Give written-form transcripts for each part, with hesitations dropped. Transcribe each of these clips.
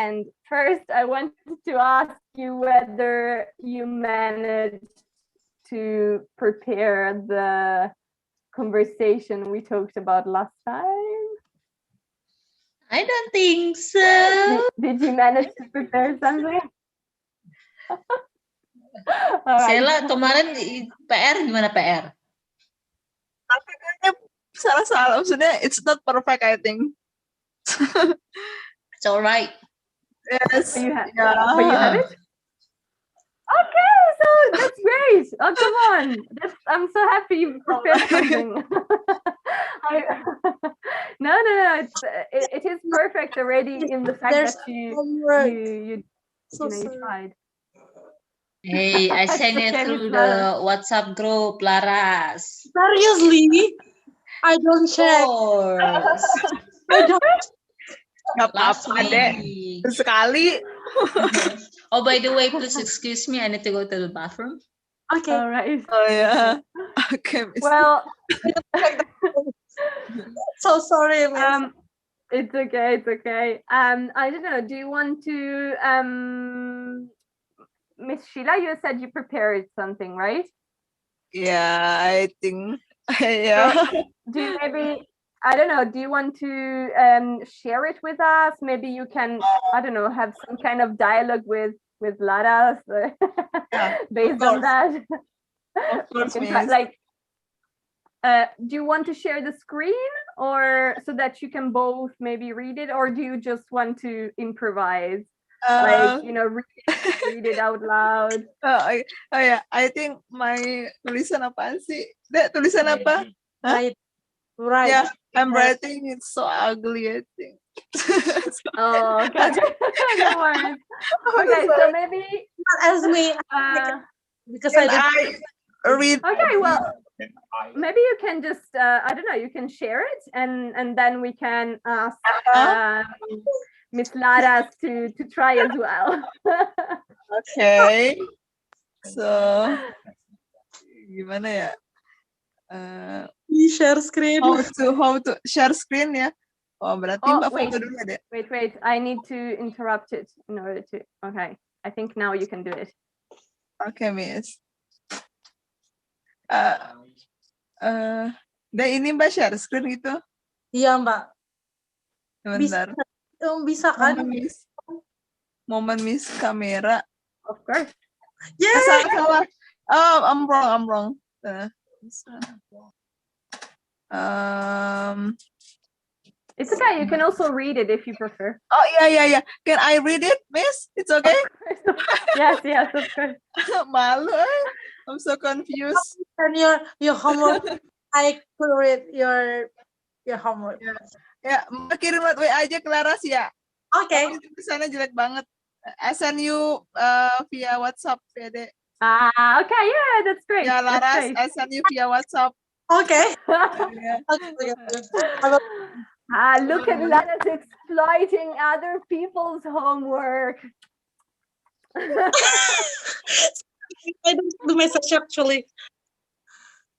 end, first I wanted to ask you whether you managed to prepare the conversation we talked about last time. I don't think so. Did you manage to prepare something? Sela, kemarin PR gimana PR? Tapi kayaknya salah-salah, maksudnya it's not perfect, I think. It's alright. Yes. But you have Yeah. it? Okay, so that's great. Oh, come on. I'm so happy you prepared something. No. It is perfect already in the fact that you tried. Hey, I sent it Okay, through Miss the Lara. WhatsApp group, Laras. Seriously? I don't check. Course. I don't. Gak Last apa-apa deh. week. Sekali. Oh, by the way, please excuse me. I need to go to the bathroom. Okay. All right. Oh ya. Oke, Miss. Well, So sorry, Miss. it's okay. I don't know. Do you want to Miss Sheila, you said you prepared something, right? Yeah, I think. Yeah. Do you maybe, I don't know, do you want to share it with us? Maybe you can, I don't know, have some kind of dialogue with Lara based on that. Of course, You can Miss. like, do you want to share the screen or so that you can both maybe read it, or do you just want to improvise? Like, you know, read it out loud. Oh ya, I think my tulisan apaan sih? Dek, tulisan apa? Huh? Right. Yeah, I'm writing. It's so ugly, I think. Oh, okay. No worries. Okay, so maybe As me, because Can I I read? okay, well, maybe you can just I don't know, you can share it and then we can ask Miss Lara to try as well. Okay. So gimana ya? share screen. How to share screen ya? Oh, berarti Mbak foto dulu ya, Dek. Wait. I need to interrupt it in order to. Okay, I think now you can do it. Okay, Miss. Dan ini Mbak share screen gitu? Iya, Mbak. Sebentar. Bisa kan? Momen miss kamera. Of course. Yeah. Salah. Oh, I'm wrong. It's okay. You can also read it if you prefer. Oh yeah. Can I read it, Miss? It's okay. Yes, of course. Malu. I'm so confused. And your homework. I could read your homework. Ya, Mbak kirim WA aja ke Laras ya. Okay. Tulisannya jelek banget. I send you via WhatsApp ya, Dek. Okay, yeah, that's great. Ya, Laras, I send you via WhatsApp. Okay. Look at Laras exploiting other people's homework. I don't do message actually.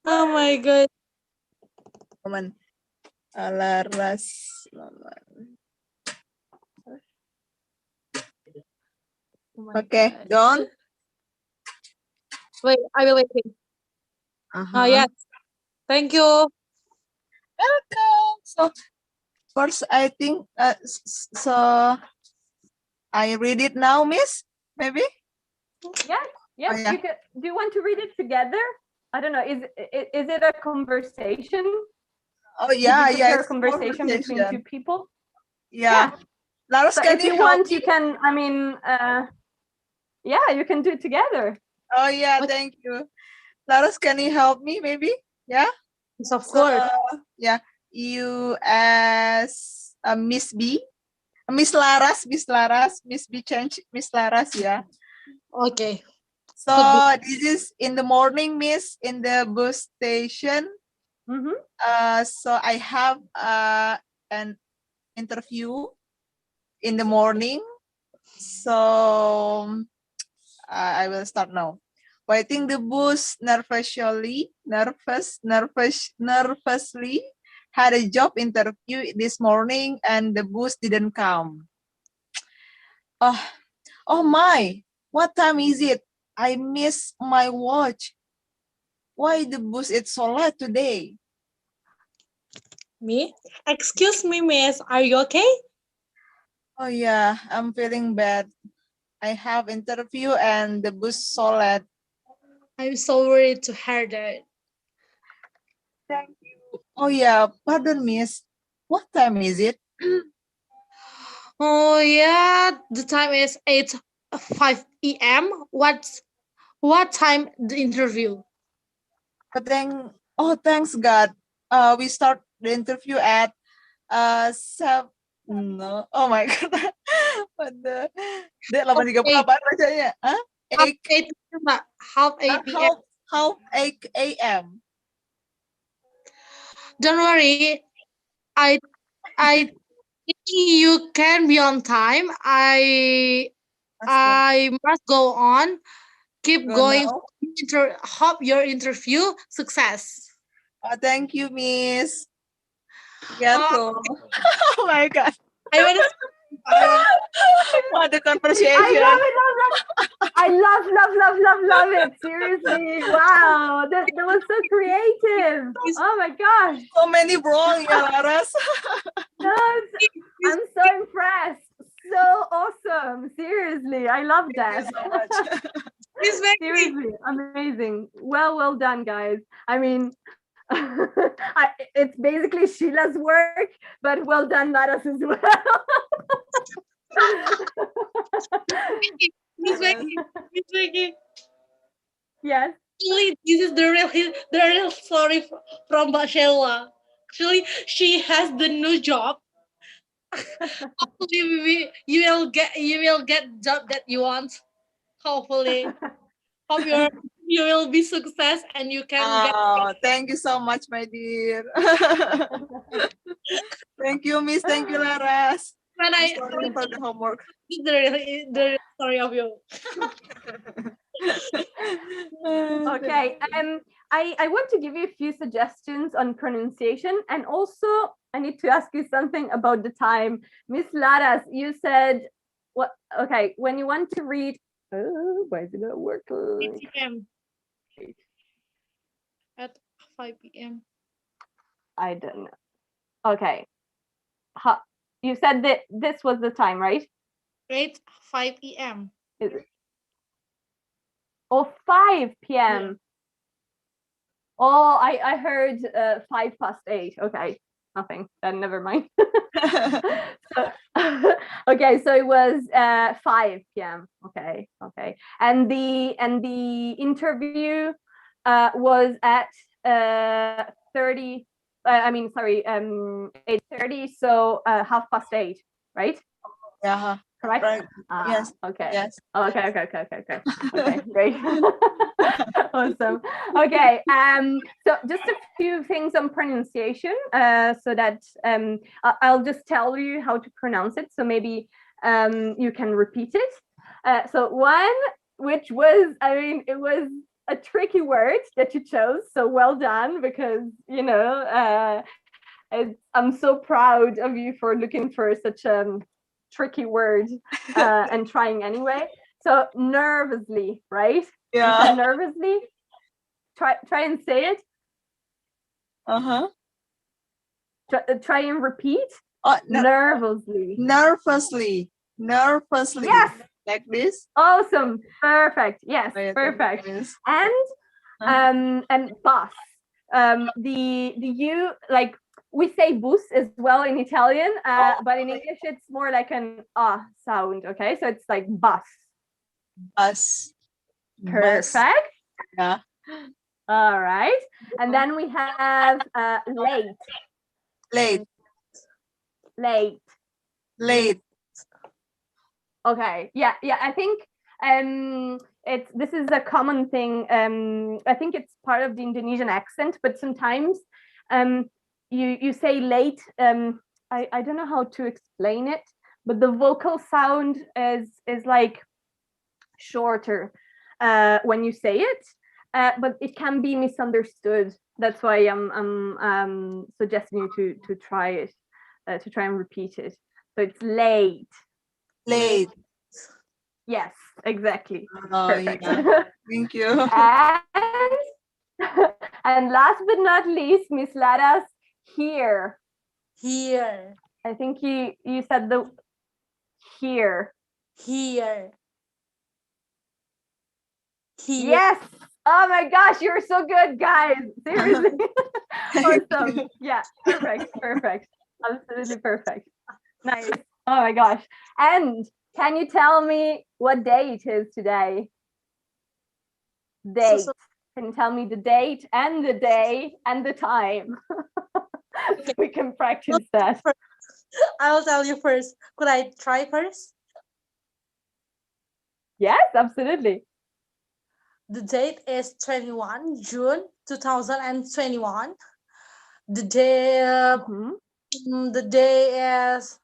Oh my god. Momen. Laras. Okay, done. Wait, I will wait. Oh yes. Thank you. Welcome. So first, I think so. I read it now, Miss. Maybe. Yes. Oh, yeah. You can, do you want to read it together? I don't know. Is it a conversation? Oh yeah. It's a conversation between two people. Yeah. Laras, So can if you want, you can. I mean, yeah, you can do it together. Oh yeah, thank you. Laras, can you help me? Maybe. Yeah. Yes, of course. Yeah. You as Miss B, Miss Laras, Miss B change Miss Laras. Yeah. Okay. So this is in the morning, Miss, in the bus station. So I have an interview in the morning. So I will start now. Waiting the bus nervously, had a job interview this morning and the bus didn't come. Oh my, what time is it? I miss my watch. Why the bus is so late today? Me? Excuse me, miss. Are you okay? Oh yeah, I'm feeling bad. I have interview and the bus so late. I'm sorry to hear that. Thank you. Oh yeah, pardon miss. What time is it? Oh yeah, the time is 5 p.m. What time the interview? Thanks God. We start the interview at no. Oh my God. What the 8.30 apa bacanya? Hah? Half 8 8 Mbak. Half 8 p.m. half 8 a.m. Don't worry. I think you can be on time. I must go on. Keep Go going. now. Hope your interview success. Oh, thank you, Miss. Uh, Gato. Oh my God. I want to. What the I conversation. love it, love, love. I love it. Seriously. Wow. That was so creative. Oh my gosh. So many wrong, ya, Laras. No, I'm so impressed. So awesome. Seriously. I love that. So much. Seriously, amazing. Well done, guys. I mean, it's basically Sheila's work, but well done, Laras, as well. Miss Becky. Yes. Actually, this is the real story from Bashela. Actually, she has the new job. Hopefully, you will get job that you want. Hopefully, hope you will be success and you can get. Thank you so much, my dear. Thank you, Miss. Thank you, Laras. When Sorry for the homework. the story of you. Okay. I want to give you a few suggestions on pronunciation, and also I need to ask you something about the time. Miss Laras, you said what? Okay, when you want to read. Oh, why is it not working? 8 p.m. At 5 p.m. I don't know. Okay. You said that this was the time, right? Right, 5 p.m. Is it? Oh, 5 p.m. Yeah. Oh, I heard 8:05. Okay, nothing. Then never mind. Okay, so it was 5 p.m. Okay. And the interview was at 30. I mean, sorry, 8:30. So 8:30, right? Yeah. Correct. Right. Yes. Okay. Yes. Okay. Okay. Great. Awesome. Okay. So just a few things on pronunciation, so that I'll just tell you how to pronounce it. So maybe you can repeat it. So one, which was, I mean, it was a tricky word that you chose. So well done, because I'm so proud of you for looking for such tricky word and trying anyway. So nervously, right? Yeah. You said nervously. Try and say it. Try and repeat. Nervously. Nervously. Yes. Like this. Awesome. Perfect. Yes. Perfect. And bus. The you, like, we say bus as well in Italian, but in English it's more like an sound. Okay, so it's like bus. Bus. Perfect. Yeah. All right, and then we have late. Okay. Yeah. I think this is a common thing. I think it's part of the Indonesian accent, but sometimes you say late. I don't know how to explain it, but the vocal sound is like shorter when you say it, but it can be misunderstood. That's why I'm suggesting you to try it, to try and repeat it. So it's late. Yes, exactly. Oh, Perfect. yeah. Thank you. And, and last but not least, Miss Lara's here. Here. I think you said the here. Here. Here. Yes. Oh my gosh, you're so good, guys. Seriously. Awesome. Yeah, perfect. Absolutely perfect. Nice. Oh my gosh. And can you tell me what day it is today? Date. Can you tell me the date and the day and the time? So we can practice that. I'll tell you first. Could I try first? Yes, absolutely. The date is 21 June 2021. The day the day is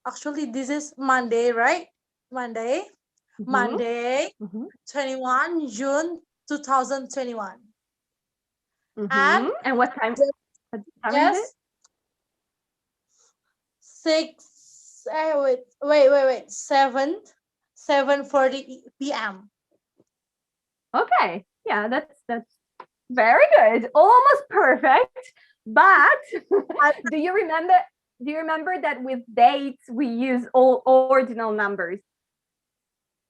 actually this is Monday, right? Monday. Monday, 21 June 2021. And what time? What time is it? 7:40 p.m. Okay. Yeah, that's very good. Almost perfect. But do you remember that with dates we use all ordinal numbers?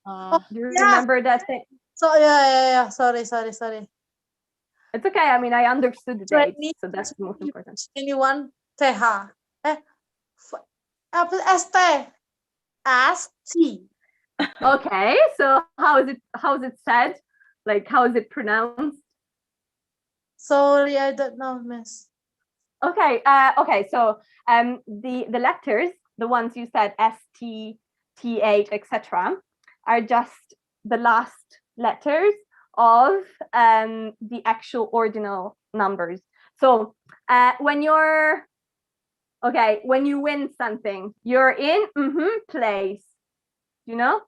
Do you remember that thing? So yeah. Sorry. It's okay. I mean, I understood the dates, so that's the most important. 21 TH. Apa ST? ST. Okay, so how is it said? Like, how is it pronounced? Sorry, I don't know, miss. Okay, so the letters, the ones you said ST, TH, etc., are just the last letters of the actual ordinal numbers. So when you win something, you're in place, you know,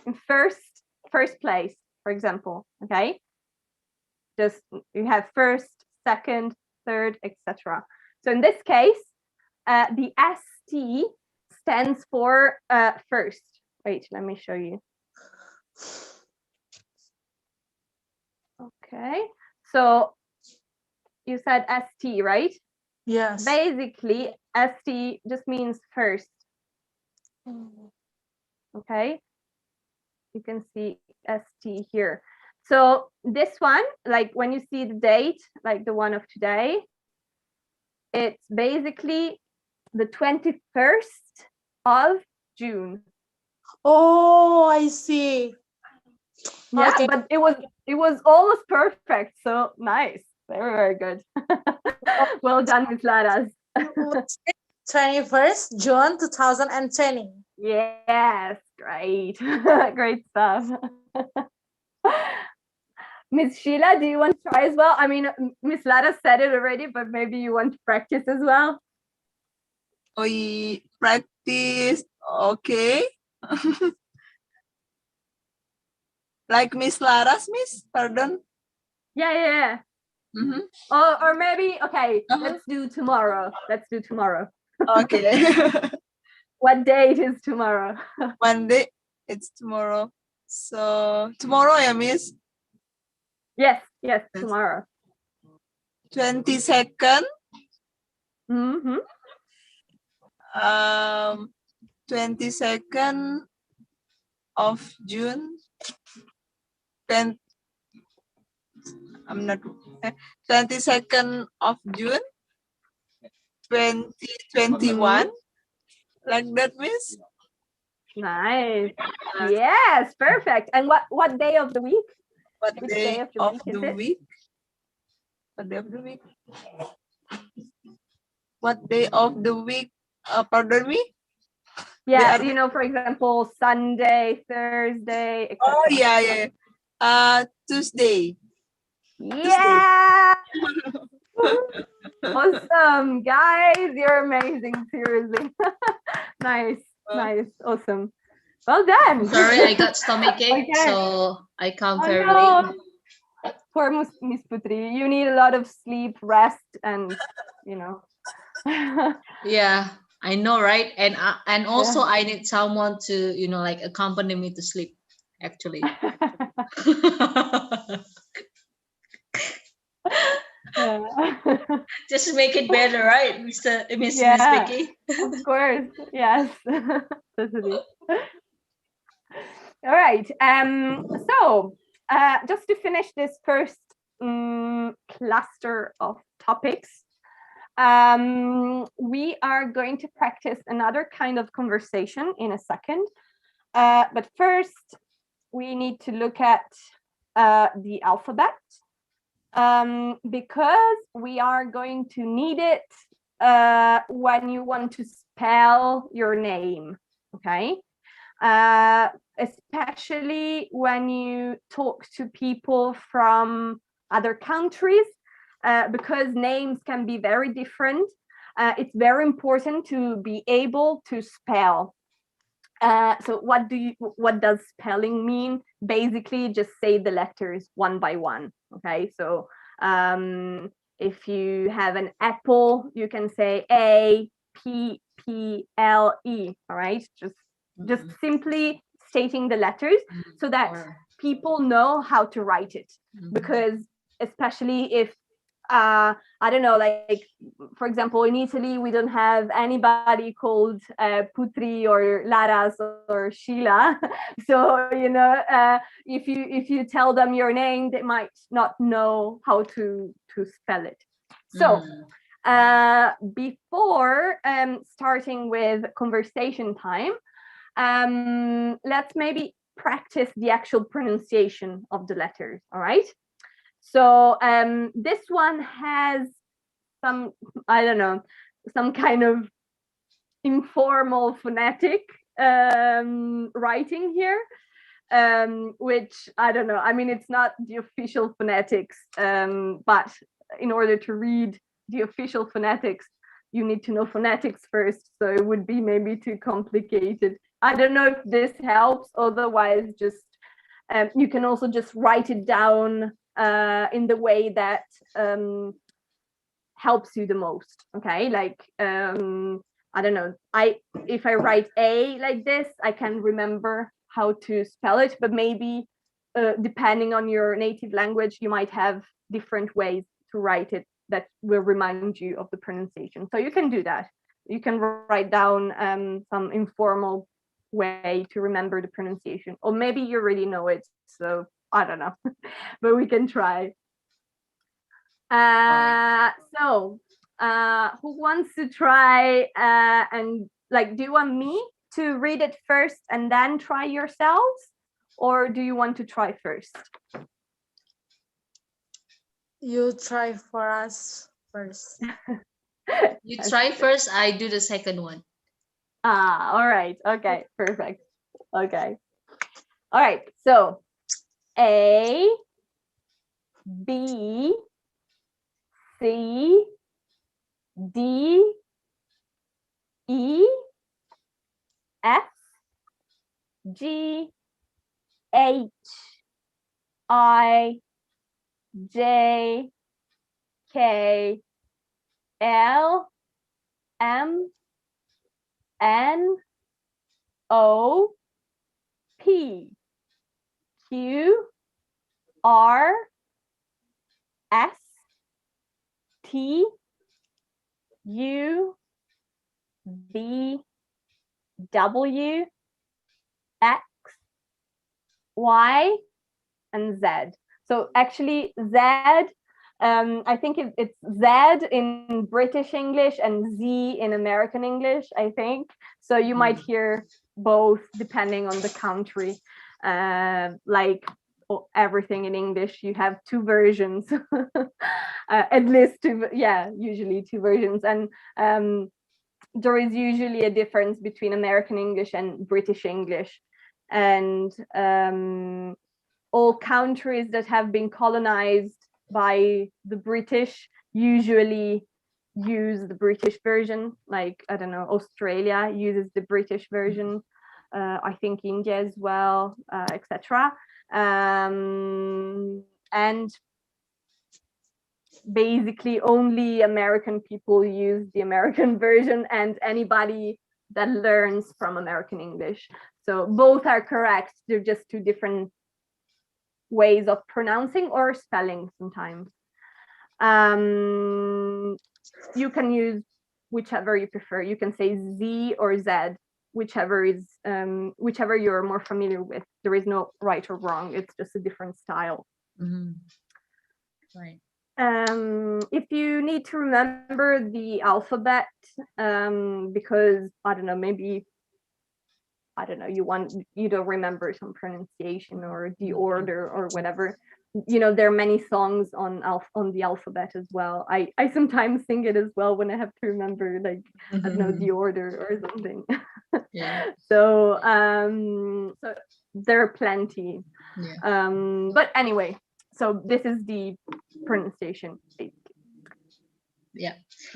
in first place, for example. Okay, just you have first, second, third, etc. So in this case, the ST stands for first. Wait, let me show you. Okay, so you said ST, right? Yes. Basically, ST just means first. Okay, you can see ST here. So this one, like when you see the date, like the one of today, it's basically the 21st of June. Oh, I see. Yeah, Okay. but it was almost perfect. So nice. Very good. Well done, Miss Laras. 21st June 2020. Yes, great. Great stuff. Miss Sheila, do you want to try as well? I mean, Miss Lara said it already, but maybe you want to practice as well. We practice, okay. Like Miss Laras, Miss, pardon. Yeah. Or maybe, okay, let's do tomorrow. Okay. What date is tomorrow? Monday, it's tomorrow. So tomorrow, yeah, Miss? Yes, tomorrow. 22nd. 22nd of June. I'm not 22nd of June 2021. Like that, Miss? Nice. Yes, perfect. And what day of the week? What Which day of week the is it? week? What day of the week? What day of the week? Pardon me? Yeah, you know, for example, Sunday, Thursday, etc. Oh, yeah. Tuesday. Yeah. Awesome, guys. You're amazing. Seriously. Nice. Awesome. Well done. Sorry, I got stomachache, so I come very late. Poor Miss Putri. You need a lot of sleep, rest, and you know. Yeah, I know, right? And also I need someone to, like accompany me to sleep. actually. Just to make it better, right, Miss Yeah, Vicky? of course. Yes, totally. All right. So just to finish this first cluster of topics, we are going to practice another kind of conversation in a second. But first, we need to look at the alphabet, because we are going to need it when you want to spell your name, okay? Especially when you talk to people from other countries, because names can be very different. It's very important to be able to spell. So what does spelling mean? Basically, just say the letters one by one. Okay, so if you have an apple, you can say A-P-P-L-E. All right, just simply stating the letters so that people know how to write it. Because especially if I don't know, like for example, in Italy, we don't have anybody called Putri or Laras or Sheila. So, you know, if you tell them your name, they might not know how to spell it. So before starting with conversation time, let's maybe practice the actual pronunciation of the letters, all right? So this one has some, I don't know, some kind of informal phonetic writing here, which I don't know. I mean, it's not the official phonetics, but in order to read the official phonetics, you need to know phonetics first. So it would be maybe too complicated. I don't know if this helps. Otherwise, just you can also just write it down in the way that helps you the most. Okay, like I don't know, if I write A like this, I can remember how to spell it, but maybe depending on your native language, you might have different ways to write it that will remind you of the pronunciation. So you can do that. You can write down some informal way to remember the pronunciation, or maybe you already know it, so I don't know. But we can try. So who wants to try and like, do you want me to read it first and then try yourselves, or do you want to try first? You try for us first. You try first, I do the second one. All right. Okay, perfect. Okay. All right. So A, B, C, D, E, F, G, H, I, J, K, L, M, N, O, P, Q, R, S, T, U, V, W, X, Y, and Z. So actually Z, I think it's Z in British English and Z in American English, I think. So you might hear both depending on the country. Like everything in English, you have two versions, at least two, yeah, usually two versions. And there is usually a difference between American English and British English. And all countries that have been colonized by the British usually use the British version. Like, I don't know, Australia uses the British version. I think India as well, etc. And basically only American people use the American version, and anybody that learns from American English. So both are correct. They're just two different ways of pronouncing or spelling sometimes. You can use whichever you prefer. You can say Z or Z, whichever you're more familiar with. There is no right or wrong. It's just a different style. Right. If you need to remember the alphabet, because I don't know, maybe you don't remember some pronunciation or the order or whatever. There are many songs on the alphabet as well. I sometimes sing it as well when I have to remember, like, I don't know, the order or something. Yeah. So there are plenty. Yeah. But anyway, so this is the pronunciation. Yeah.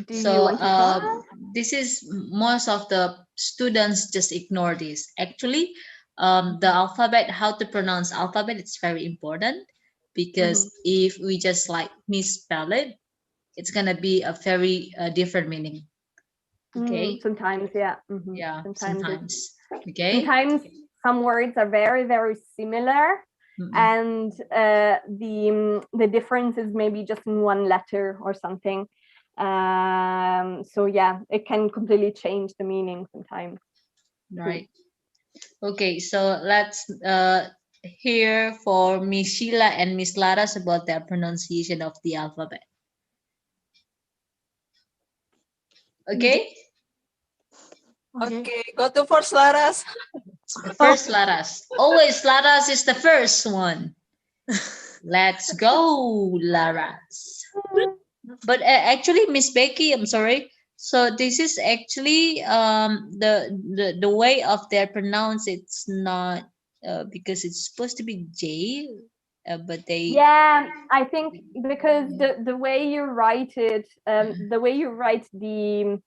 Do you So want to try? this is most of the students just ignore this. Actually, the alphabet, how to pronounce alphabet, it's very important, because if we just like misspell it, it's gonna be a very different meaning. Okay. Sometimes, yeah. Yeah. Sometimes Okay. sometimes some words are very, very similar, and the difference is maybe just in one letter or something. So yeah, it can completely change the meaning sometimes. Right. Okay, so let's hear for Miss Sheila and Miss Laras about their pronunciation of the alphabet. Okay? Okay, go to first, Laras. First, Laras. Always Laras is the first one. Let's go, Laras. But actually, Miss Becky, I'm sorry. So this is actually the way of their pronounce. It's not because it's supposed to be J, but they. Yeah, I think because the way you write it, the way you write the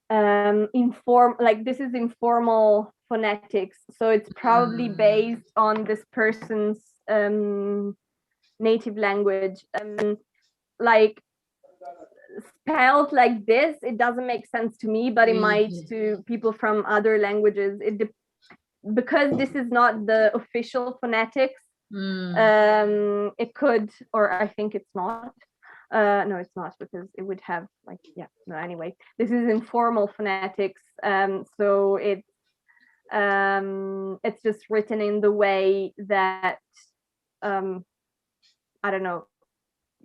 this is informal phonetics, so it's probably based on this person's native language. Like, spelled like this, it doesn't make sense to me, but it might to people from other languages. Because this is not the official phonetics, it could, or I think it's not. No, it's not, because it would have, like, yeah, no, anyway, this is informal phonetics, so it's just written in the way that I don't know,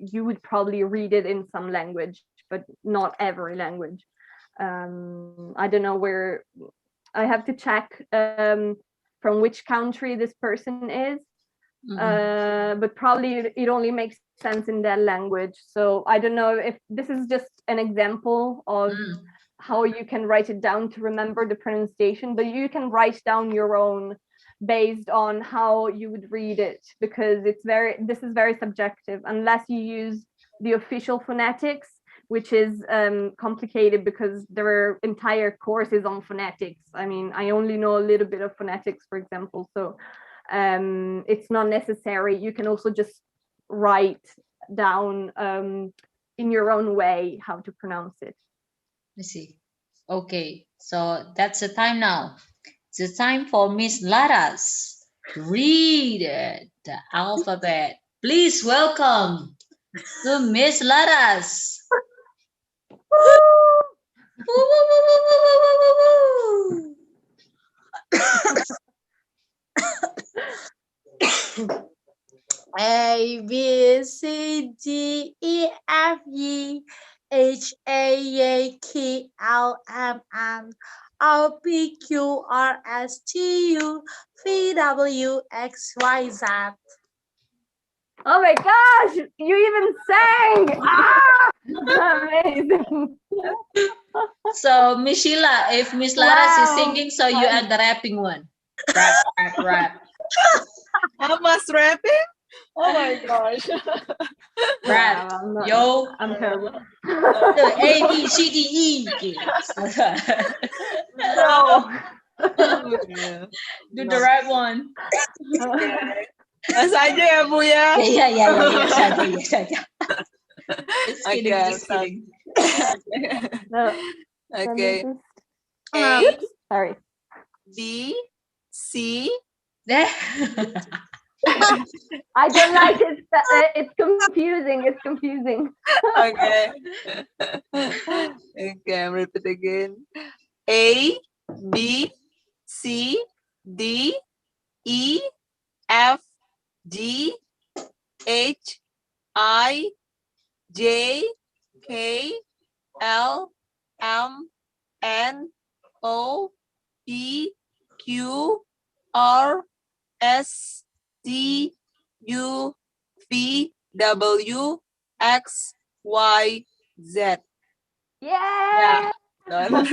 you would probably read it in some language, but not every language. I don't know where. I have to check from which country this person is, but probably it only makes sense in that language. So I don't know if this is just an example of how you can write it down to remember the pronunciation, but you can write down your own based on how you would read it, because this is very subjective, unless you use the official phonetics, which is complicated because there are entire courses on phonetics. I mean, I only know a little bit of phonetics, for example, so it's not necessary. You can also just write down in your own way how to pronounce it. Let's see. Okay, so that's the time now. It's the time for Miss Laras to read the alphabet. Please welcome to Miss Laras. A B C D E F G H A K L M N O P Q R S T U V W X Y Z. Oh my gosh, you even sang! Amazing. So, Miss Sheila, if Miss Laras is singing, so you are the rapping one. Rap. How much rapping? Oh my gosh. Rap. No, Yo. I'm terrible. A, B, C, D, E. No. Do the right one. Saja ya, Bu ya. Ya saja. Just kidding, just kidding. No. Okay. Oops, sorry. B, C. I don't like it. It's confusing. It's confusing. Okay. Okay, I'm repeat again. A, B, C, D, E, F, G, H, I, J, K, L, M, N, O, P, Q, R, S, T, U, V, W, X, Y, Z. Yeah. Done. We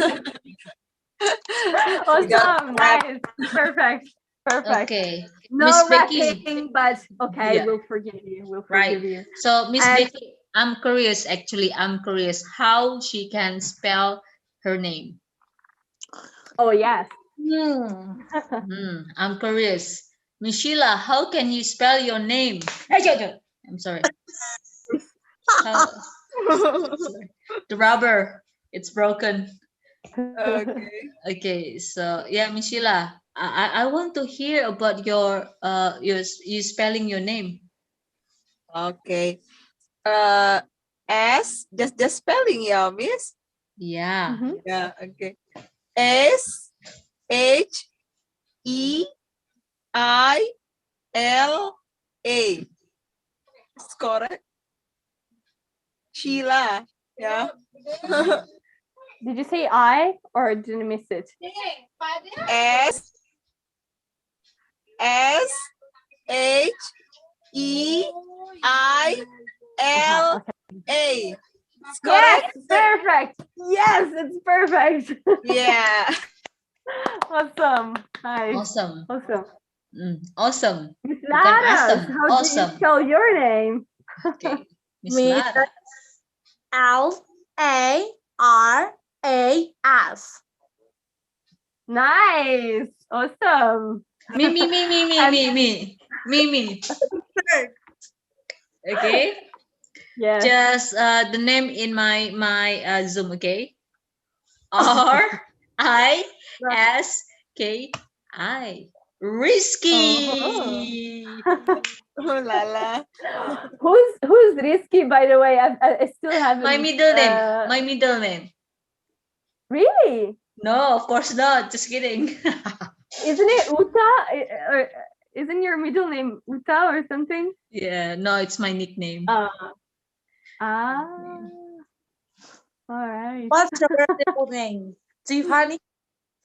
got Awesome. that. Nice. Perfect. Perfect. Okay, Miss No Becky. rapping, but okay, Yeah. we'll forgive you. We'll Right. forgive you. So Miss And- Becky, I'm curious. Actually, I'm curious how she can spell her name. Oh yes. I'm curious. Miss Sheila, how can you spell your name? I'm sorry. How- sorry. The rubber, it's broken. Okay. Okay, so yeah, Miss Sheila, I want to hear about your you spelling your name. Okay. S, just spelling, yeah, miss. Yeah. Yeah, okay. S, H, E, I, L, A. It's correct. Sheila. Yeah. Did you say I or did I miss it? S, S, H, E, I, L, A. It's correct. Yes, perfect. Yes, it's perfect. Yeah. Awesome. Nice. Awesome. Awesome. Awesome. Miss Bukan Laras, awesome. how do you Awesome. spell your name? Okay. Miss Me, Lara. Laras. Nice. Awesome. Me. Okay. Yes. Just the name in my Zoom. Okay. RISKI. Risky. Oh la la. Who's risky, by the way? I still haven't. My middle name. My middle name. Really? No, of course not. Just kidding. Isn't it Uta? Or isn't your middle name Uta or something? Yeah, no, it's my nickname. All right. What's your middle name? Tiffany?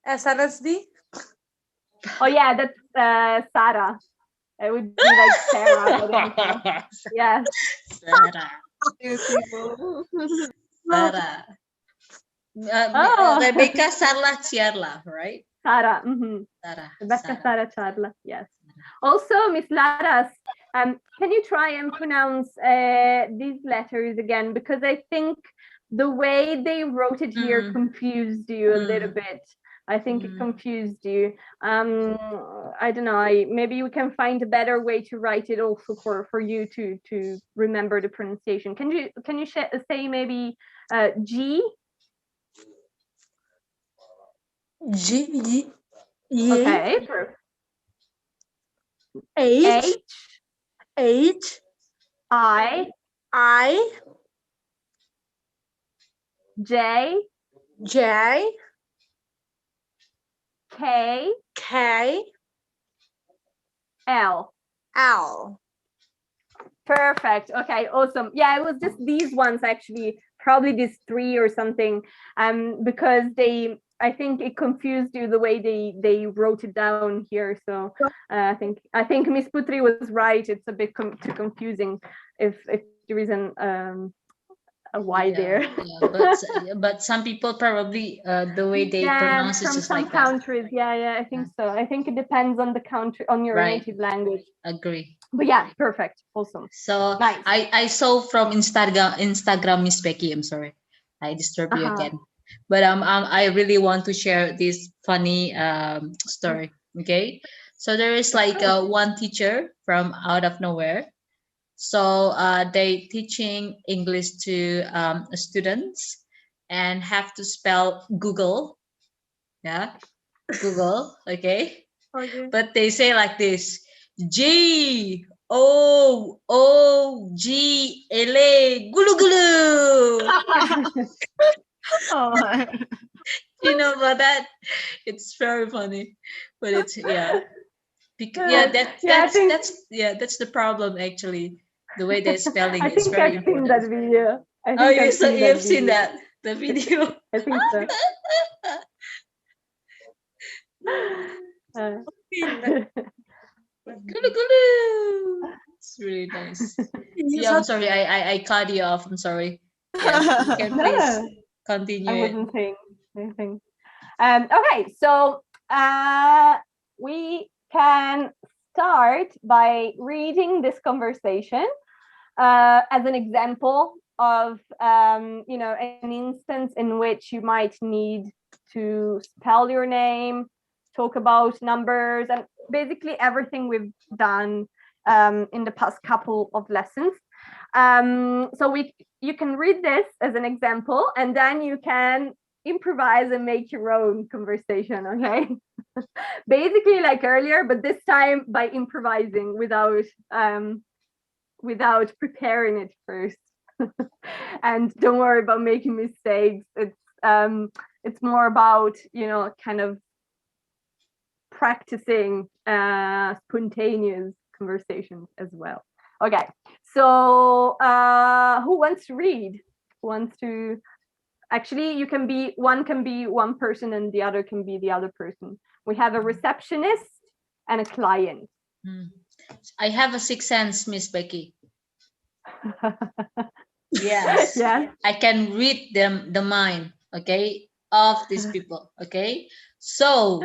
SNSD? Oh yeah, that's Sarah. It would be like Sarah. But yes. Sarah. Beautiful. Sarah. Rebecca Sarla Ciarla, right? Sarah. Sarah. Rebecca Sarah Charla. Yes. Also, Miss Laras, can you try and pronounce these letters again? Because I think the way they wrote it here confused you a little bit. I think it confused you. I don't know. Maybe we can find a better way to write it also for you to remember the pronunciation. Can you say maybe G? G. Okay. H. I. J. K. L. Perfect. Okay, awesome. Yeah, it was just these ones actually, probably these three or something, because I think it confused you the way they wrote it down here. So I think Miss Putri was right. It's a bit too confusing if there isn't a Y there. but some people probably the way they pronounce it from just some like that. countries. Yeah, I think so. I think it depends on the country, on your native language. Agree. But yeah, perfect. Awesome. So nice. I saw from Instagram, Miss Becky. I'm sorry, I disturbed you again. But I really want to share this funny story. Okay, so there is like one teacher from out of nowhere. So they teaching English to students and have to spell Google. Yeah. Google, okay? Okay. But they say like this: GOOGLE gulu gulu. Oh. You know about that? It's very funny, but it's yeah. Yeah, Yeah, I think that's the problem actually. The way they're spelling I it's think very I've seen important. that video. I Oh, think I've seen that you've seen video. that the video. I think so. Gulu gulu. It's really nice. Yes, Yeah, I'm sorry. I cut you off. I'm sorry. Yeah, you can please No, continue I it. wasn't saying anything. Okay, so we can start by reading this conversation as an example of an instance in which you might need to spell your name, talk about numbers, and basically everything we've done in the past couple of lessons. So you can read this as an example, and then you can improvise and make your own conversation, okay? Basically like earlier, but this time by improvising without preparing it first. And don't worry about making mistakes. It's more about, kind of practicing spontaneous conversations as well. Okay, so who wants to read? Who wants to? Actually, one can be one person and the other can be the other person. We have a receptionist and a client. I have a sixth sense, Miss Becky. Yes. Yeah. I can read the mind, okay, of these people, okay? So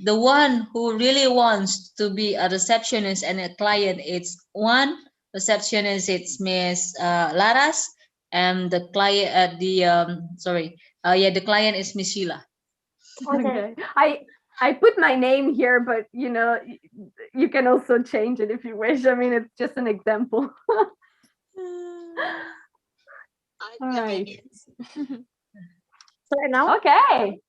the one who really wants to be a receptionist and a client, it's one receptionist, it's Miss Laras, and the client, the client is Miss Sheila. Okay. I put my name here, but you can also change it if you wish. I mean, it's just an example. All right. So now? Okay.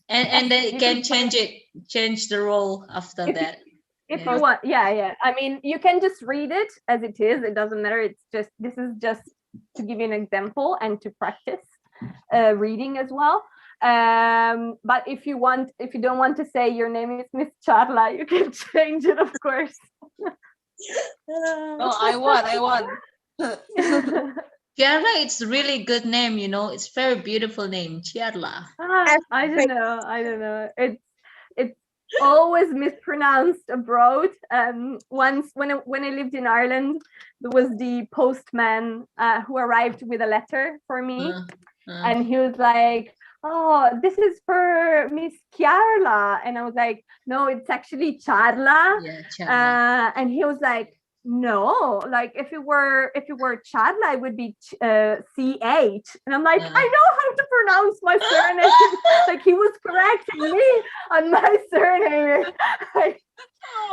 And then you can change the role after that. If you want, yeah. I mean, you can just read it as it is. It doesn't matter. This is just to give you an example and to practice reading as well. But if you don't want to say your name is Miss Charla, you can change it, of course. No, I want. Chiarla, it's a really good name, it's very beautiful name, Chiarla. I don't know. It's always mispronounced abroad. Once when I lived in Ireland, there was the postman who arrived with a letter for me, and he was like, "Oh, this is for Miss Chiarla," and I was like, "No, it's actually Charla." Yeah, Charla. And he was like, "No, like if it were Charla, it would be CH." And I'm like, "I know how to pronounce my surname." Like he was correcting me on my surname.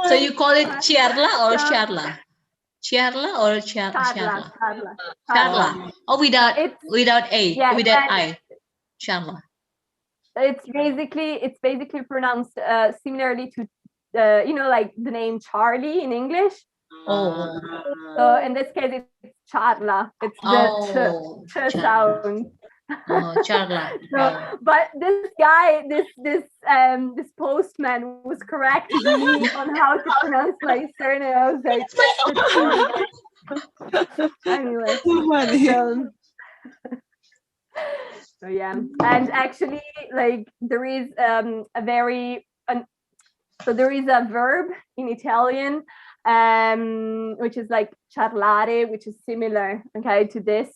So you call it Chiarla or Charla? Chiarla or Charla? Charla. Oh, without A, without I. Charla. It's basically pronounced similarly to like the name Charlie in English. Oh. So in this case, it's Charla. It's the ch sound. Oh, Charla. So, but this guy, this postman was correcting me on how to pronounce my surname. I was like, anyway. So yeah, and actually, like there is there is a verb in Italian, which is like charlare, which is similar, okay, to this.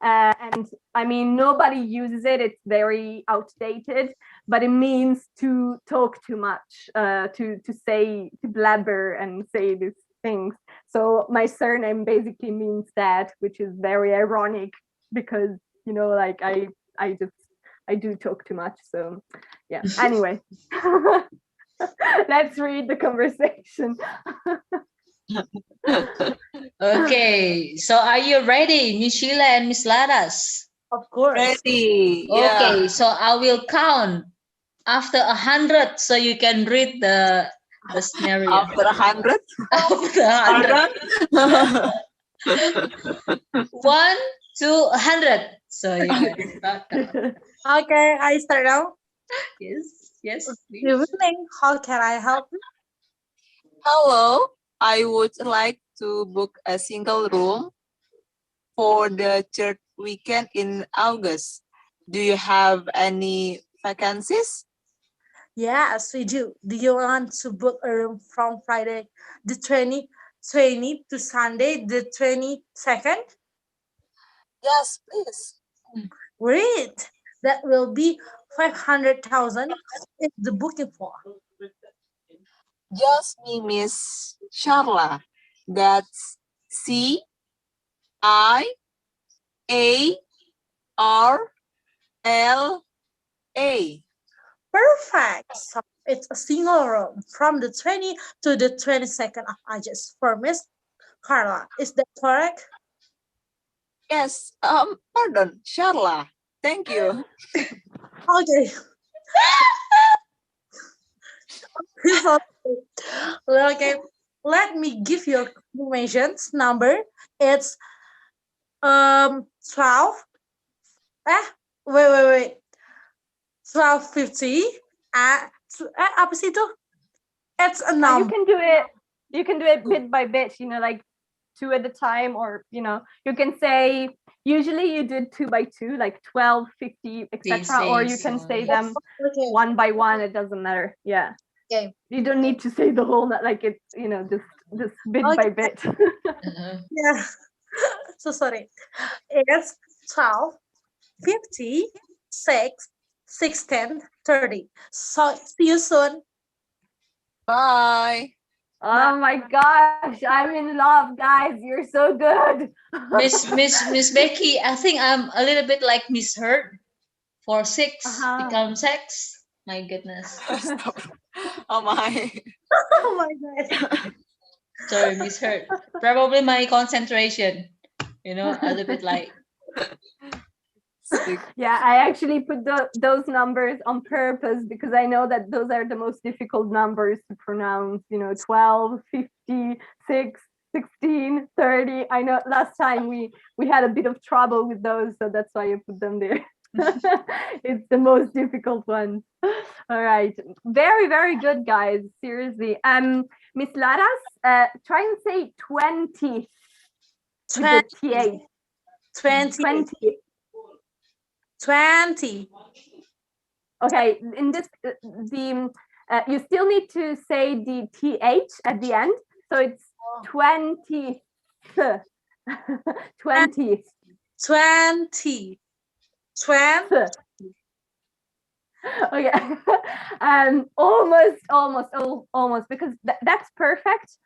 And I mean, nobody uses it. It's very outdated, but it means to talk too much, to blabber and say these things. So my surname basically means that, which is very ironic because like I do talk too much. So yeah. Anyway, let's read the conversation. Okay, so are you ready, Miss Sheila and Miss Laras? Of course. Ready. Okay, so I will count after 100, so you can read the scenario. After 100? After 100. 1 to 100. So you can start. Okay, I start now. Yes, Good evening. How can I help you? Hello, I would like to book a single room for the church weekend in August. Do you have any vacancies? Yes, we do. Do you want to book a room from Friday the 20 to Sunday the 22nd? Yes, please. Great. That will be 500,000 is the booking for. Just me, Miss Charla. That's CIARLA. Perfect. So it's a single room from the 20 to the 22nd of August for Miss Carla. Is that correct? Yes, pardon, Charla. Thank you. Okay. Okay. Let me give you a confirmations number. It's 12. Wait. 1250. Apa sih itu? It's a You number. can do it. You can do it bit by bit. You know, like 2 at a time, or you know, you can say. Usually, you do 2 by 2, like 12, 50, etc. Or you can say them Okay. 1 by 1. It doesn't matter. Yeah. Okay. You don't need to say the whole, like it's, you know, just bit by bit. Yeah. So sorry. It's 12, 50, 6, 16, 30. So see you soon. Bye. Oh my gosh, I'm in love, guys. You're so good. Miss Becky, I think I'm a little bit like misheard. For 6 become 6. My goodness. Stop. Oh my. Oh my God. Sorry, misheard. Probably my concentration. You know, a little bit like. Yeah, I actually put those numbers on purpose because I know that those are the most difficult numbers to pronounce, you know, 12, 50, 6, 16, 30. I know last time we had a bit of trouble with those, so that's why I put them there. It's the most difficult one. All right. Very, very good, guys. Seriously. Miss Laras, try and say 20 with the TH. 20. 20. Okay, in this you still need to say the th at the end, so it's 20th. 20th. 20. 20. Okay. Almost because that's perfect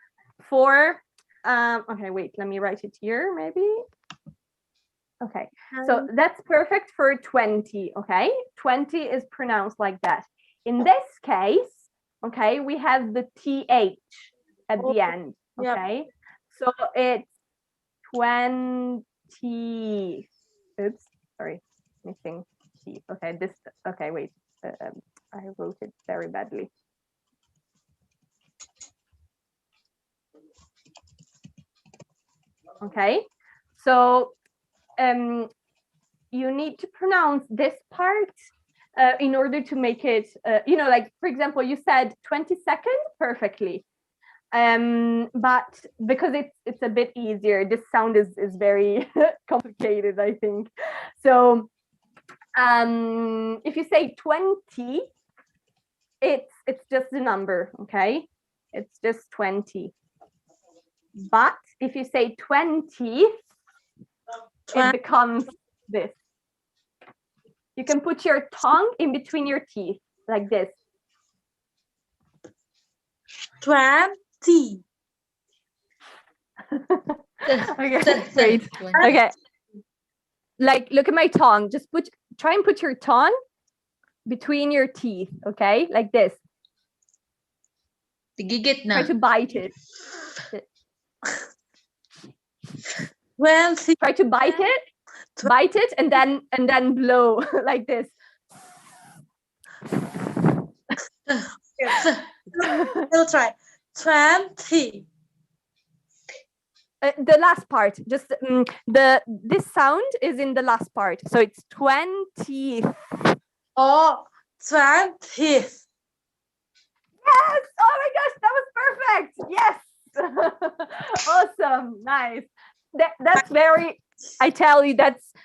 for okay, wait, let me write it here maybe. Okay, so that's perfect for 20, okay? 20 is pronounced like that. In this case, okay, we have the TH at the end, okay? Yep. So it's 20, oops, sorry, missing T. Okay, okay, wait, I wrote it very badly. Okay, so you need to pronounce this part in order to make it, you know, like, for example, you said 22nd perfectly. But because it's a bit easier, this sound is very complicated, I think. So if you say 20, it's just the number, okay? It's just 20. But if you say 20, it becomes this. You can put your tongue in between your teeth, like this. 20. Okay, great. Okay. Like, look at my tongue. Just try and put your tongue between your teeth, okay? Like this. Try to bite it. Try to bite it and then blow like this. We'll try. 20. The last part, just this sound is in the last part, so it's 20th. Oh, 20th. Yes! Oh my gosh, that was perfect! Yes! Awesome, nice. That's very, I tell you,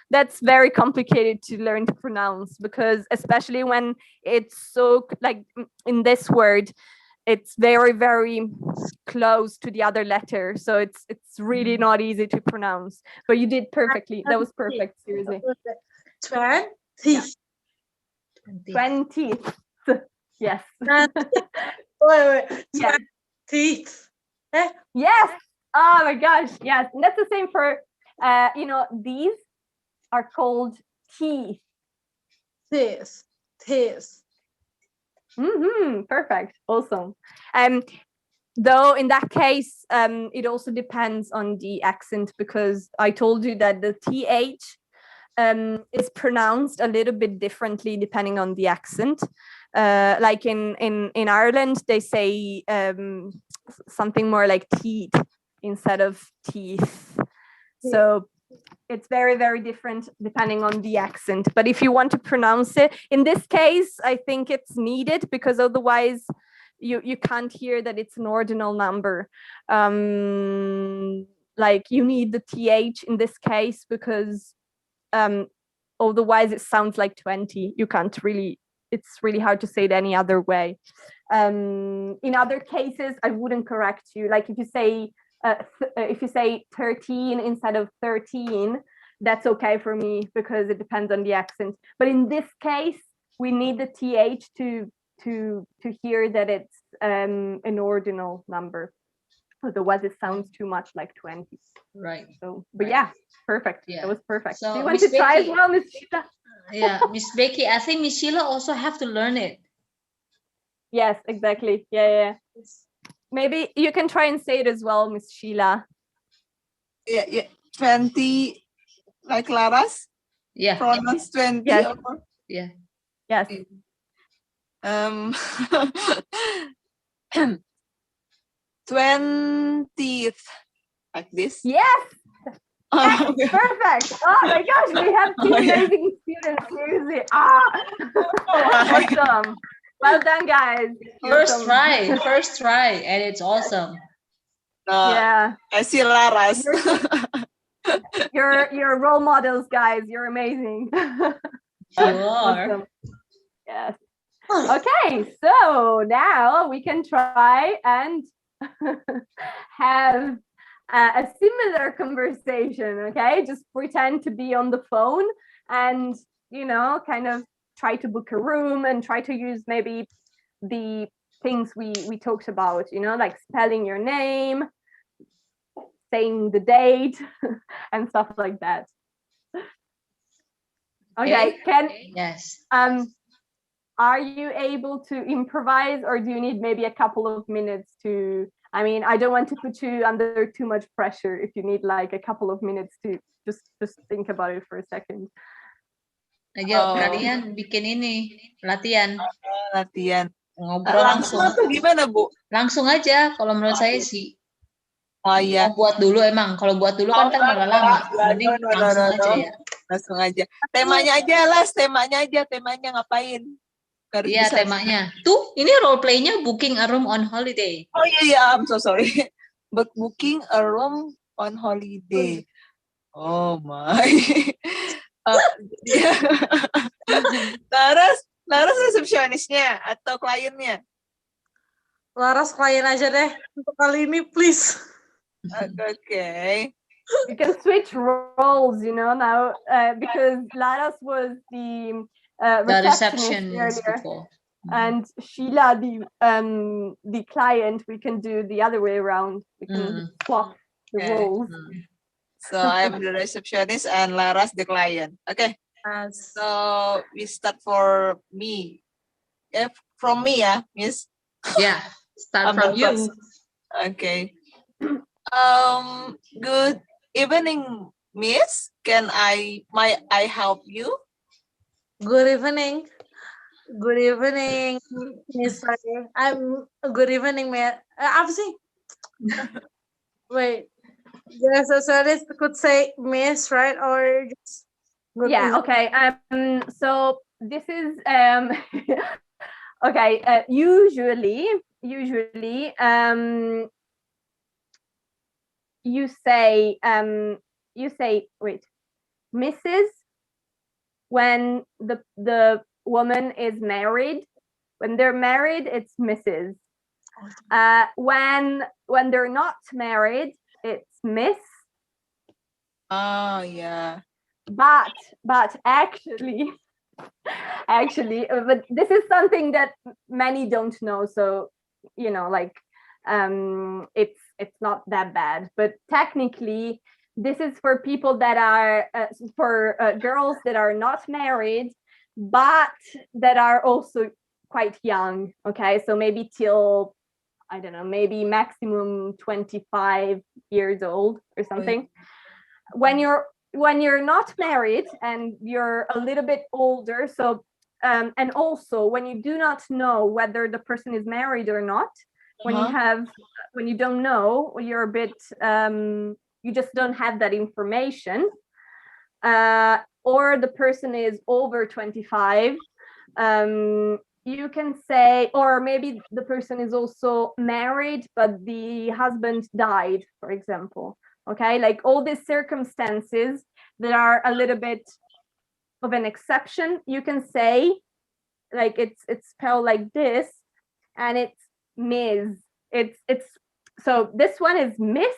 that's very complicated to learn to pronounce, because especially when it's so, like in this word, it's very, very close to the other letter. So it's really not easy to pronounce. But you did perfectly. That was perfect, seriously. 20th. Yeah. 20th. Yes. Wait. Yes. 20th. Yes. Oh my gosh. Yes. And that's the same for, these are called teeth. Teeth. Perfect. Awesome. Though in that case, it also depends on the accent, because I told you that the TH is pronounced a little bit differently depending on the accent. Like in Ireland, they say something more like teeth instead of teeth. So it's very, very different depending on the accent. But if you want to pronounce it, in this case, I think it's needed, because otherwise you can't hear that it's an ordinal number. Like you need the TH in this case, because otherwise it sounds like 20. You can't really, it's really hard to say it any other way. In other cases, I wouldn't correct you. Like if you say 13 instead of 13, that's okay for me, because it depends on the accent. But in this case, we need the TH to hear that it's an ordinal number. Otherwise, it sounds too much like 20. Right. So, but yeah, perfect. Yeah. That was perfect. So, do you want to try as well, Miss Sheila? Yeah, Miss Becky, I think Miss Sheila also have to learn it. Yes, exactly. Yeah. Maybe you can try and say it as well, Miss Sheila. Yeah. 20, like Laras? Yeah. Pronounce 20. Yes. Or? Yeah. Yes. 20th, like this. Yes. Yes, perfect. Oh my gosh, we have two amazing students. Seriously. Awesome. Well done, guys. First try, and it's awesome. Yeah. I see Laras. You're role models, guys. You're amazing. You are. Awesome. Yes. Okay, so now we can try and have a similar conversation. Okay, just pretend to be on the phone and kind of try to book a room and try to use maybe the things we talked about, like spelling your name, saying the date, and stuff like that. Okay, yes. Are you able to improvise, or do you need maybe a couple of minutes to? I mean, I don't want to put you under too much pressure. If you need like a couple of minutes to just think about it for a second. Ayo, kalian bikin ini latihan. Ngobrol langsung. Gimana, Bu? Langsung aja, kalau menurut saya sih. Oh iya. Buat dulu emang. Kalau buat dulu kan malah lama. Mending langsung aja ya. Langsung aja. Temanya aja, temanya ngapain? Iya, temanya. Tuh, ini role play-nya booking a room on holiday. Oh iya, I'm so sorry. But booking a room on holiday. Oh my. Laras resepsionisnya atau kliennya? Laras klien aja deh untuk kali ini, please. Okay. You can switch roles, now, because Laras was the receptionist earlier, and Sheila the client. We can do the other way around. We can swap the roles. So I'm the receptionist and Laras the client. Okay. So we start for me. From me, Miss. Yeah, start from you. Okay. Good evening, Miss. Can I help you? Good evening. Good evening, Miss Ray. I'm good evening, man. Apa sih? Wait. The socialist could say Miss, right? Or just good Yeah, evening. okay. So this is okay. Usually, you say wait, Mrs. when the woman is married. When they're married, it's Mrs. When they're not married, it's Miss. Oh yeah. But actually, but this is something that many don't know. So like it's not that bad. But technically, this is for people that are for girls that are not married, but that are also quite young. Okay, so maybe till I don't know, maybe maximum 25 years old or something. When you're not married and you're a little bit older, so and also when you do not know whether the person is married or not, when you don't know, you're a bit you just don't have that information, or the person is over 25, you can say, or maybe the person is also married but the husband died, for example. Okay, like all these circumstances that are a little bit of an exception, you can say, like it's spelled like this, and it's Ms. It's so this one is Miss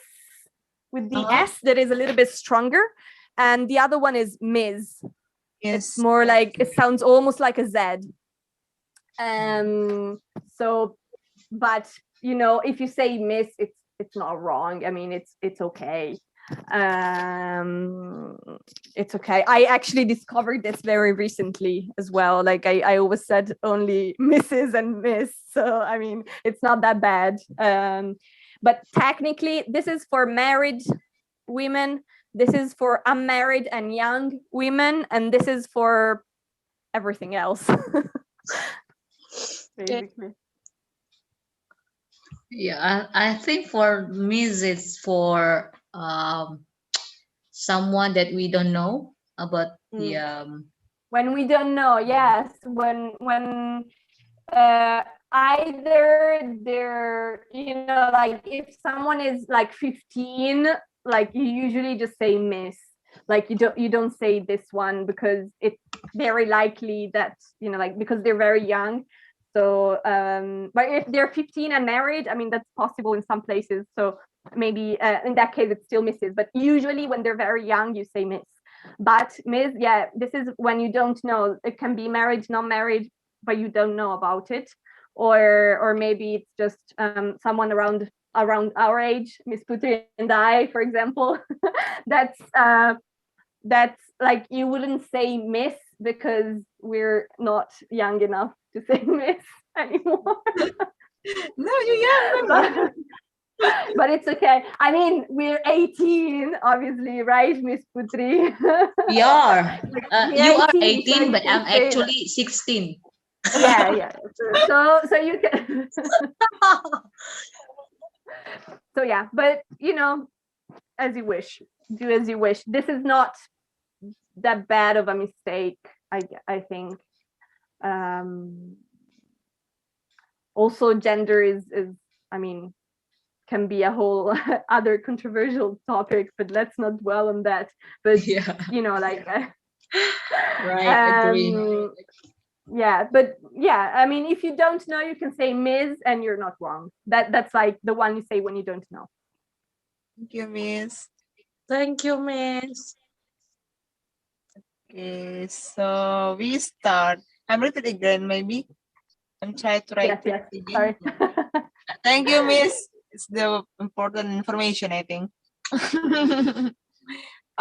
with the S that is a little bit stronger, and the other one is Ms. Yes. It's more like, it sounds almost like a Z. So, but if you say Miss, it's not wrong. I mean, it's okay. It's okay. I actually discovered this very recently as well. Like I always said only Mrs. and Miss, so I mean it's not that bad. But technically, this is for married women, this is for unmarried and young women, and this is for everything else. Basically. Yeah, I think for me it's for someone that we don't know about the when we don't know, yes, when either they're like if someone is like 15, like you usually just say Miss, like you don't say this one because it's very likely that like because they're very young. So but if they're 15 and married, I mean that's possible in some places, so maybe in that case it's still Mrs. But usually when they're very young you say Miss. But Miss, yeah, this is when you don't know. It can be married, not married, but you don't know about it, or maybe it's just someone around our age, Miss Putri and I, for example. that's like you wouldn't say Miss because we're not young enough to say Miss anymore. No, you're young. But it's okay. I mean, we're 18, obviously, right, Miss Putri? we are. You are 18, 18, so but I'm actually 16. Yeah. So you can. So yeah, but as you wish. Do as you wish. This is not that bad of a mistake, I think. Also, gender is I mean, can be a whole other controversial topic, but let's not dwell on that. But Yeah. Like Right, agree. Yeah, but yeah, I mean, if you don't know, you can say Ms. and you're not wrong. That's like the one you say when you don't know. Thank you, Miss. Thank you, Miss. Okay, so we start. I'm writing again, maybe. I'm trying to write Yes. again. Sorry. Thank you, Miss. It's the important information, I think.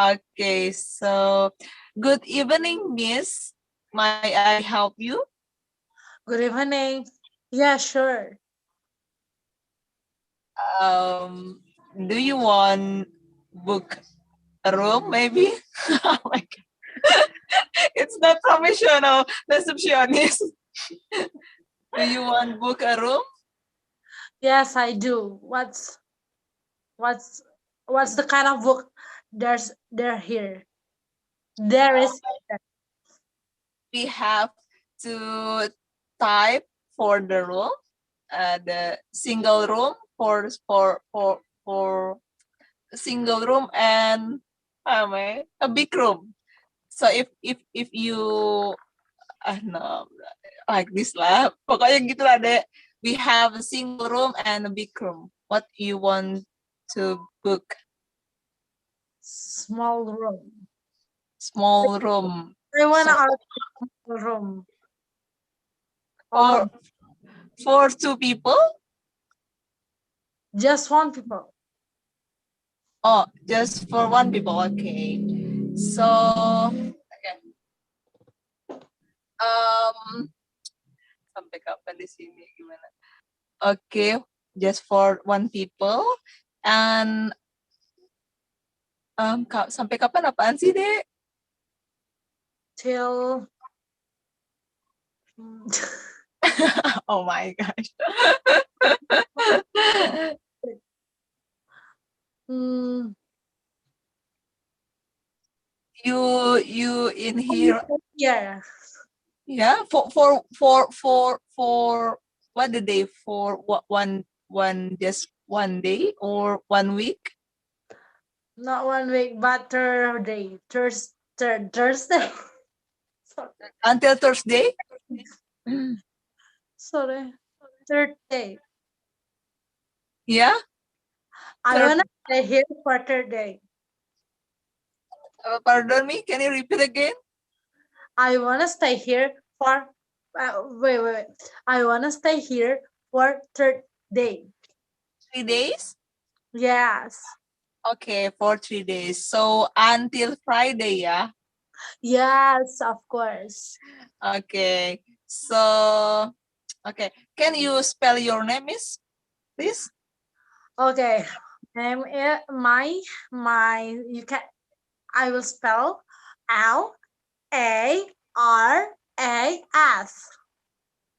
Okay, so good evening, Miss. May I help you? Good evening. Yeah, sure. Do you want book a room, maybe? Oh my God. It's not professional, receptionist. Do you want book a room? Yes, I do. What's the kind of book there here? There is We have to type for the room, the single room for single room and a big room. So if you no, like this lah, pokoknya gitu lah deh. We have a single room and a big room. What you want to book? small room. Small room. I want So, a room. for Or for two people? just one people. Oh, just for one people. Okay. So, okay. Sampai kapan di sini gimana? Okay, just for one people. And sampai kapan apaan sih, Dek? Till Oh my gosh. You in here? Yeah. Yeah, for what the day? For what one just one day or 1 week? Not 1 week, but Thursday. Thursday. Until Thursday? Sorry. Thursday. Yeah. I wanna stay here for Thursday. Pardon me. Can you repeat again? I wanna stay here for wait. I wanna stay here for Thursday. 3 days? Yes. Okay, for 3 days. So until Friday, yeah? Yes, of course. Okay. So, okay. Can you spell your name, Miss? Please? Okay. Name it you can I will spell Laras.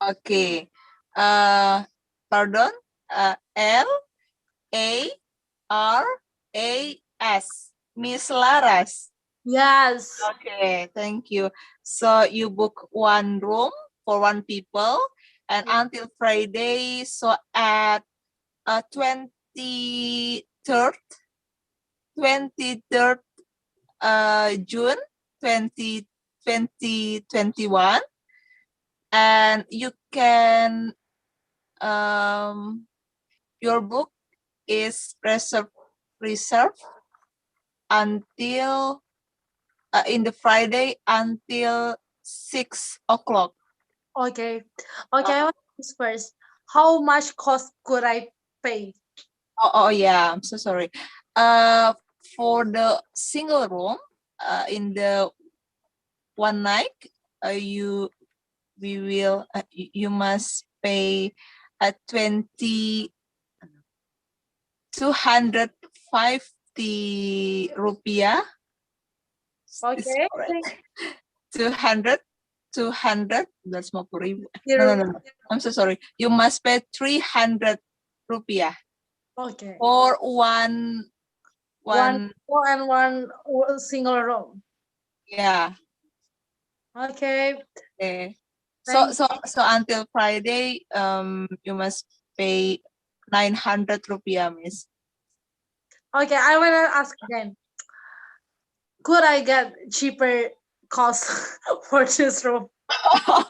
Okay. Pardon? Laras. Miss Laras. Yes. Okay, thank you. So you book one room for one people and until Friday. So at 23rd June 2021, and you can your book is reserved until in the Friday until 6 o'clock. Okay. I want to ask first. How much cost could I pay? Oh yeah, I'm so sorry. For the single room, in the one night, you must pay 250 rupiah. Okay. 200 that's more no. I'm so sorry. You must pay 300 rupiah. Okay. For one single room. Yeah. Okay. Okay. So until Friday, you must pay 900 rupiah, Miss. Okay, I want to ask again. Could I get cheaper cost for this room? Oh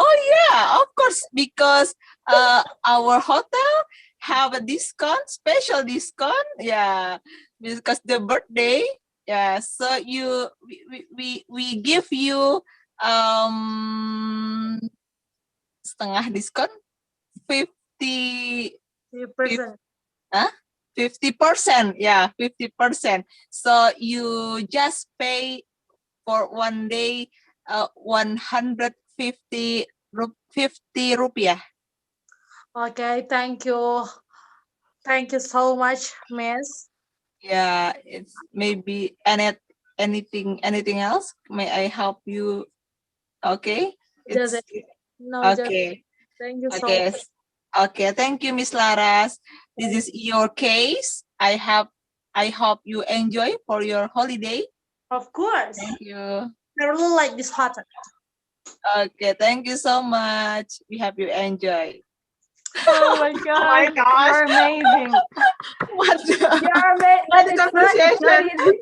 yeah, of course, because our hotel have a special discount. Yeah, because the birthday. Yeah, so we give you setengah diskon 50%. 50%. Yeah, 50%. So you just pay for one day 150 rupiah. Okay, thank you. Thank you so much, Miss. Yeah, it's maybe anything else. May I help you? Okay. It's No, okay. thank you so Okay. much. Okay. Thank you, Miss Laras. This is your case. I hope you enjoy for your holiday. Of course. Thank you. I really like this hotel. Okay. Thank you so much. We hope you enjoy. Oh my gosh, gosh. you're amazing. What? You're amazing. What It's not appreciation. easy.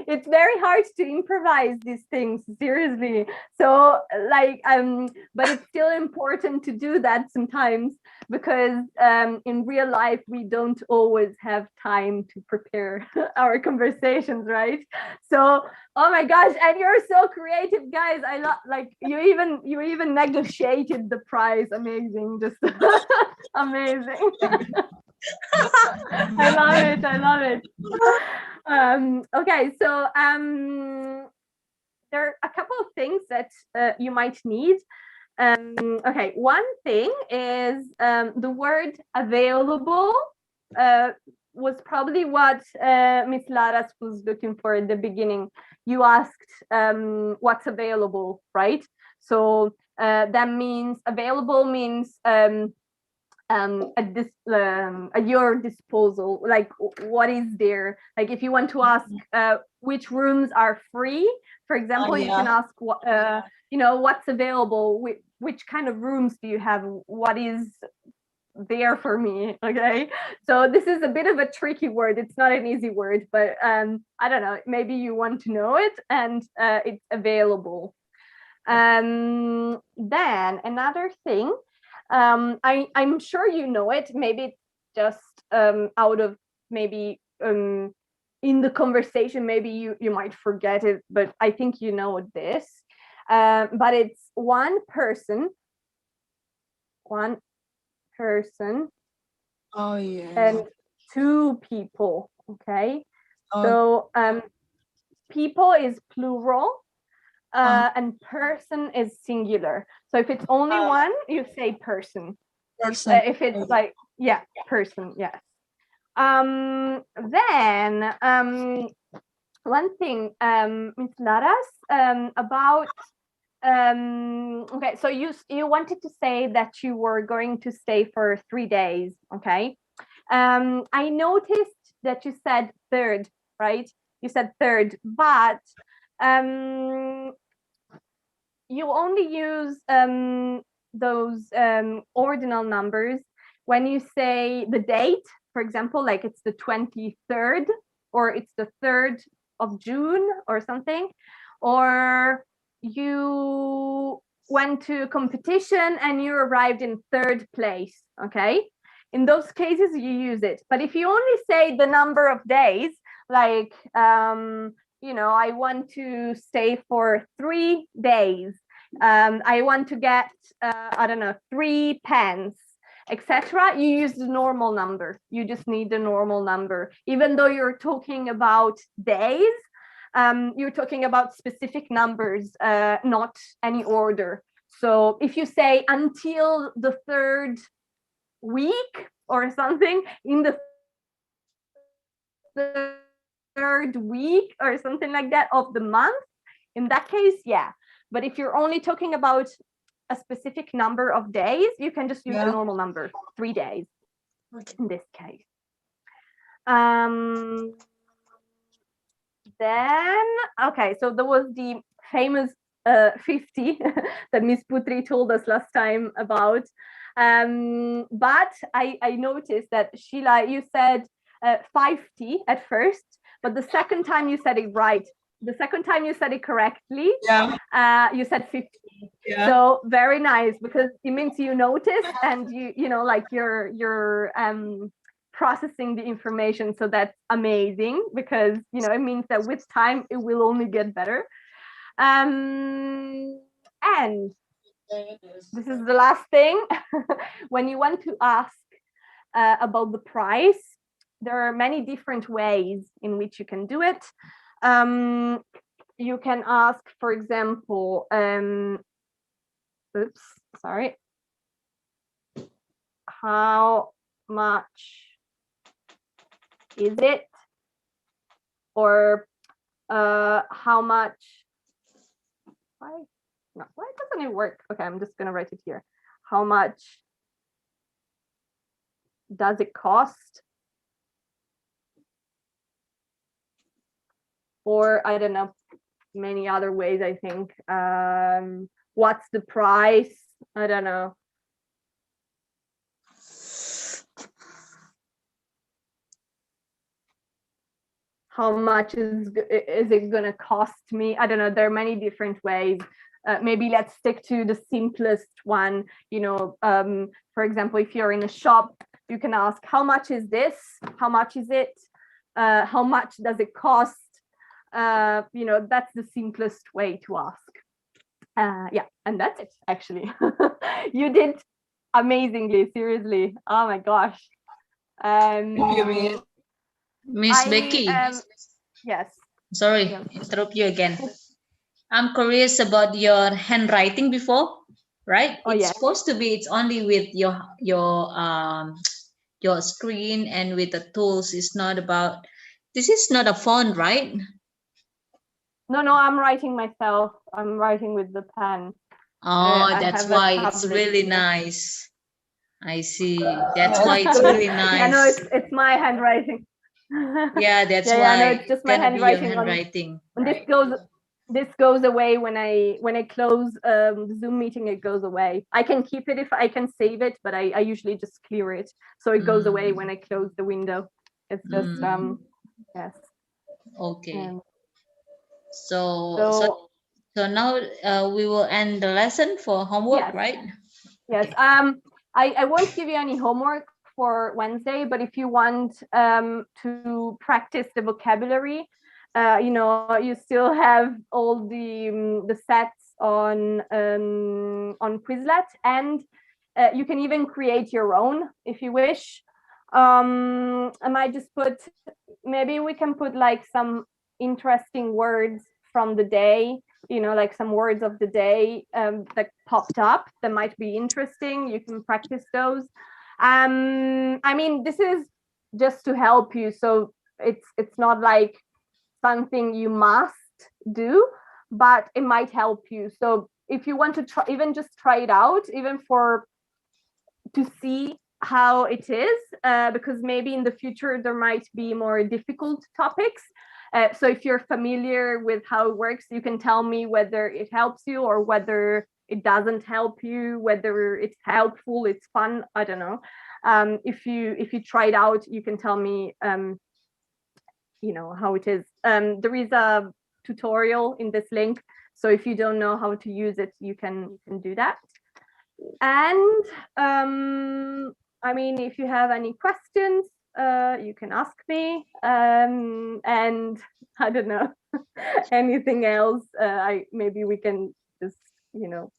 It's very hard to improvise these things, seriously. So like but it's still important to do that sometimes, because in real life we don't always have time to prepare our conversations, right? So oh my gosh, and you're so creative, guys. I love, like, you even negotiated the price. Amazing. Just amazing. I love it. Okay, so there are a couple of things that you might need. Okay, one thing is the word available was probably what Miss Laras was looking for at the beginning. You asked what's available, right? So that means available means at your disposal, like what is there. Like if you want to ask which rooms are free, for example, you can ask what what's available, which kind of rooms do you have, what is there for me. Okay, so this is a bit of a tricky word. It's not an easy word, but I don't know, maybe you want to know it, and it's available. Then another thing, I'm sure you know it. Maybe it's just out of maybe in the conversation, maybe you might forget it, but I think you know this. But it's one person. Oh yeah. And two people. Okay. Oh. So people is plural. And person is singular. So if it's only one, you say person. Person. If it's like, yeah, person, yes. Then one thing, Ms. Laras, about okay, so you wanted to say that you were going to stay for 3 days. Okay. I noticed that you said third, right? You said third, but you only use those ordinal numbers when you say the date, for example, like it's the 23rd, or it's the 3rd of June or something, or you went to a competition and you arrived in 3rd place. Okay, in those cases you use it. But if you only say the number of days, like I want to stay for 3 days, I want to get I don't know, 3 pens, etc., you use the normal number. You just need the normal number, even though you're talking about days. You're talking about specific numbers, not any order. So if you say until the 3rd week or something, in the 3rd week or something like that of the month, in that case, yeah. But if you're only talking about a specific number of days, you can just use the normal number, 3 days, in this case. Then, okay, so there was the famous 50 that Miss Putri told us last time about. But I noticed that, Sheila, you said 50 at first, but the second time you said it right. The second time you said it correctly. You said 50. So very nice, because it means you noticed, and like you're processing the information. So that's amazing, because it means that with time it will only get better. And this is the last thing. When you want to ask about the price, there are many different ways in which you can do it. You can ask, for example, how much is it? Or how much? No, why doesn't it work? Okay, I'm just gonna write it here. How much does it cost? Or I don't know, many other ways, I think. What's the price? I don't know. How much is it gonna cost me? I don't know. There are many different ways. Maybe let's stick to the simplest one. You know, for example, if you're in a shop, you can ask, how much is this? How much is it? How much does it cost? You know, that's the simplest way to ask. Yeah, and that's it, actually. You did amazingly, seriously. Oh my gosh. Miss Becky. Yes. Sorry, interrupt you again. I'm curious about your handwriting before, right? Oh, it's yeah. supposed to be, it's only with your screen and with the tools. It's not about, this is not a font, right? No, I'm writing myself. I'm writing with the pen. Oh, that's why it's really nice. I see. That's why it's really nice. Yeah, no, it's my handwriting. Yeah, that's why. Yeah, no, it's just my handwriting. This goes away when I close the Zoom meeting. It goes away. I can keep it if I can save it, but I usually just clear it, so it goes away when I close the window. It's just yes. Okay. So now we will end the lesson for homework, right? Yes. I won't give you any homework for Wednesday, but if you want to practice the vocabulary, you know, you still have all the sets on Quizlet, and you can even create your own if you wish. I might just put, maybe we can put like some interesting words from the day, you know, like some words of the day that popped up that might be interesting. You can practice those. I mean, this is just to help you, so it's not like something you must do, but it might help you. So if you want to try, even just try it out, even to see how it is, because maybe in the future there might be more difficult topics. So if you're familiar with how it works, you can tell me whether it helps you or whether it doesn't help you, whether it's helpful, it's fun, I don't know. If you try it out, you can tell me you know how it is. There is a tutorial in this link, so if you don't know how to use it, you can do that. And I mean, if you have any questions, you can ask me, and I don't know, anything else. Maybe we can just, you know,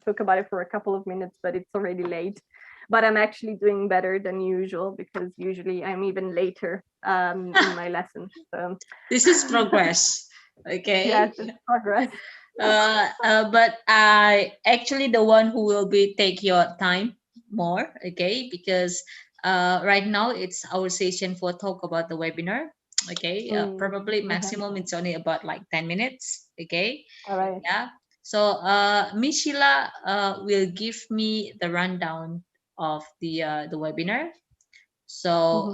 talk about it for a couple of minutes, but it's already late. But I'm actually doing better than usual, because usually I'm even later in my lessons. So this is progress. Okay. Yes, it's progress. But I actually the one who will be take your time more, okay? Because right now it's our session for talk about the webinar. Okay, probably maximum it's only about like 10 minutes. Okay. All right. Yeah. So Miss Sheila will give me the rundown of the webinar. So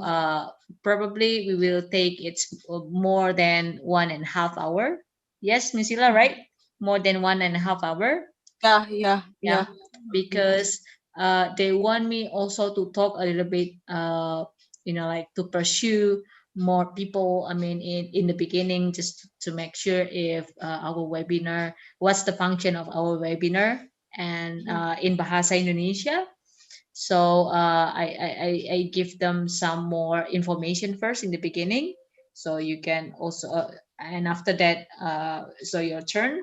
probably we will take it's more than 1.5 hour. Yes, Miss Sheila, right? More than 1.5 hour. Yeah. Because they want me also to talk a little bit, you know, like to pursue more people. I mean, in the beginning, just to make sure if our webinar, what's the function of our webinar, and in Bahasa Indonesia. So I give them some more information first in the beginning, so you can also and after that, so your turn,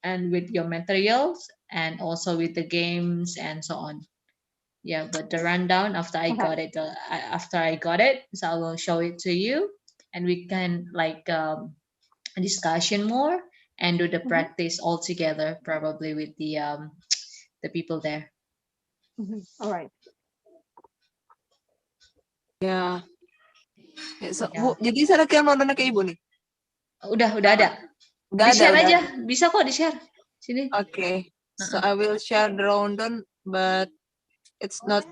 and with your materials and also with the games and so on. Yeah, but the rundown after I got it, so I will show it to you, and we can like discussion more and do the practice all together, probably with the people there. All right. Ya. So, Bu, jadi saya kirim nonton ke Ibu nih. Udah ada. Udah Di-share ada. aja, bisa kok di-share. Sini. Okay. So I will share the rundown, but it's not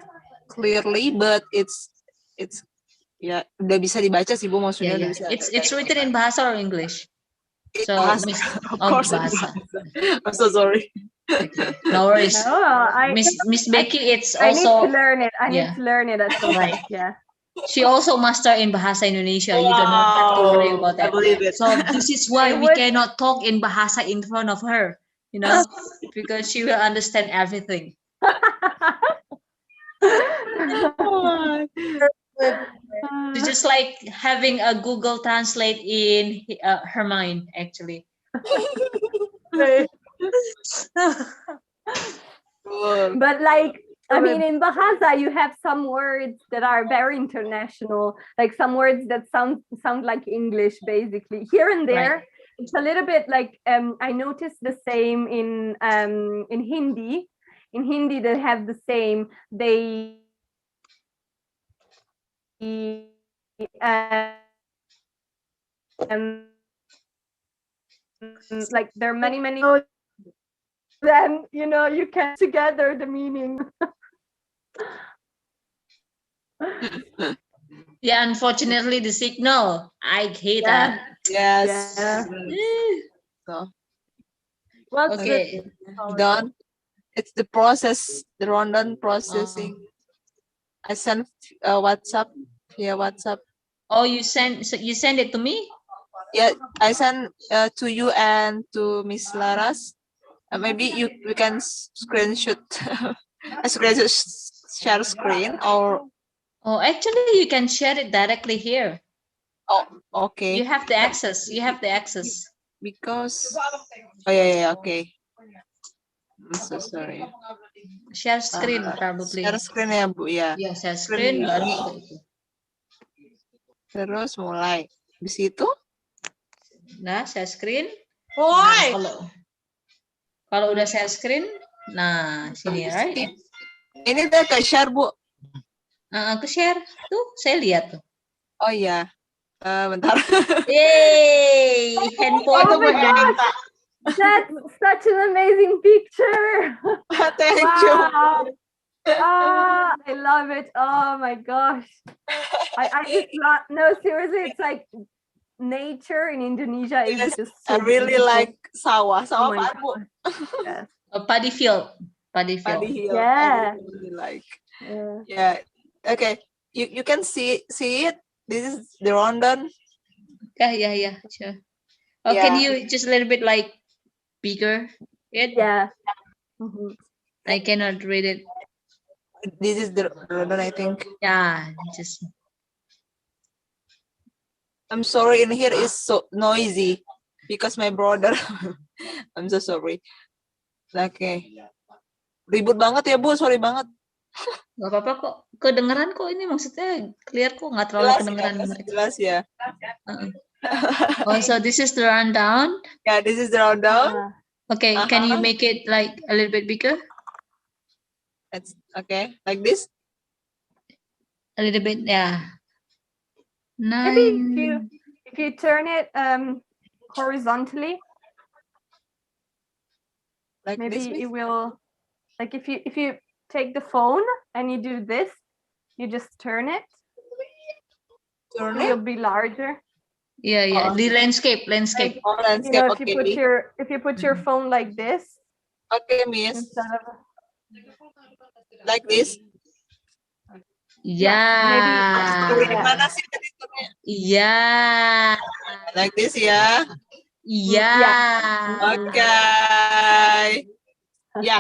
clearly, but it's ya udah bisa dibaca sih Bu, maksudnya udah bisa. It's written in bahasa or English. So Bahasa, of course, bahasa. I'm so sorry. Okay. No worries. No, Miss Becky, it's I need also to learn it. I need yeah. to learn it at some Right. point. Yeah. She also master in Bahasa Indonesia. You don't have to worry about I that. believe it. So this is why I we would- cannot talk in Bahasa in front of her, you know, because she will understand everything. It's just like having a Google Translate in her mind, actually. But like, I mean, in Bahasa, you have some words that are very international, like some words that sound like English, basically. Here and there, Right. it's a little bit like I noticed the same in Hindi. In Hindi, they have the same. They like there are many words, then you can together the meaning. Yeah, unfortunately, the signal. I hate that. Yes. Yeah. So, What's Okay. done. It's the process, the rundown processing. I sent WhatsApp via WhatsApp. Oh, you send it to me? Yeah, I sent to you and to Miss Laras. Maybe we can screenshot, share screen or. Oh, actually, you can share it directly here. Oh, okay. You have the access. You have the access. Because. Oh yeah, okay. I'm so sorry. Share screen probably. Share screen ya Bu ya. Ya, share screen baru itu. Terus mulai di situ. Nah, share screen. Why? Nah, kalau udah share screen, nah sini right. Ini udah ke share Bu. Aku share tuh, saya lihat tuh. Oh iya. Bentar. Yay, handphone. Oh my gosh, that's such an amazing picture. Thank you. I love it. Oh my gosh. I just love, no, seriously, it's like nature in Indonesia is Yes, just so I really beautiful. like sawah. Oh Sawah my apa Bu? Yes. Paddy field. Paddy field. Paddy hill. Yeah. I really like. Yeah. Yeah. Okay. You can see it. This is the rundown. Yeah, sure. Oh, Yeah. can you just a little bit like bigger it? Yeah. Mhm. I cannot read it. This is the rundown, I think. Yeah, just I'm sorry, in here is so noisy because my brother. I'm so sorry. Okay. Ribut banget ya Bu, sorry banget. nggak apa-apa kok. Kedengeran kok ini maksudnya clear kok, nggak terlalu Jelas, kedengeran ya, mereka. jelas ya. Oh, so this is the rundown. Yeah, this is the rundown. Okay, can you make it like a little bit bigger? It's okay, like this. A little bit, yeah. Maybe if you turn it horizontally, Like maybe this. it will, like if you take the phone and you do this, you just turn it. Turn It it. will be larger. Yeah. The landscape. Oh, landscape. If you put your phone like this. Okay, Miss. Instead of Like this. Yeah. Yeah. Like this ya. Yeah. Okay. Yeah,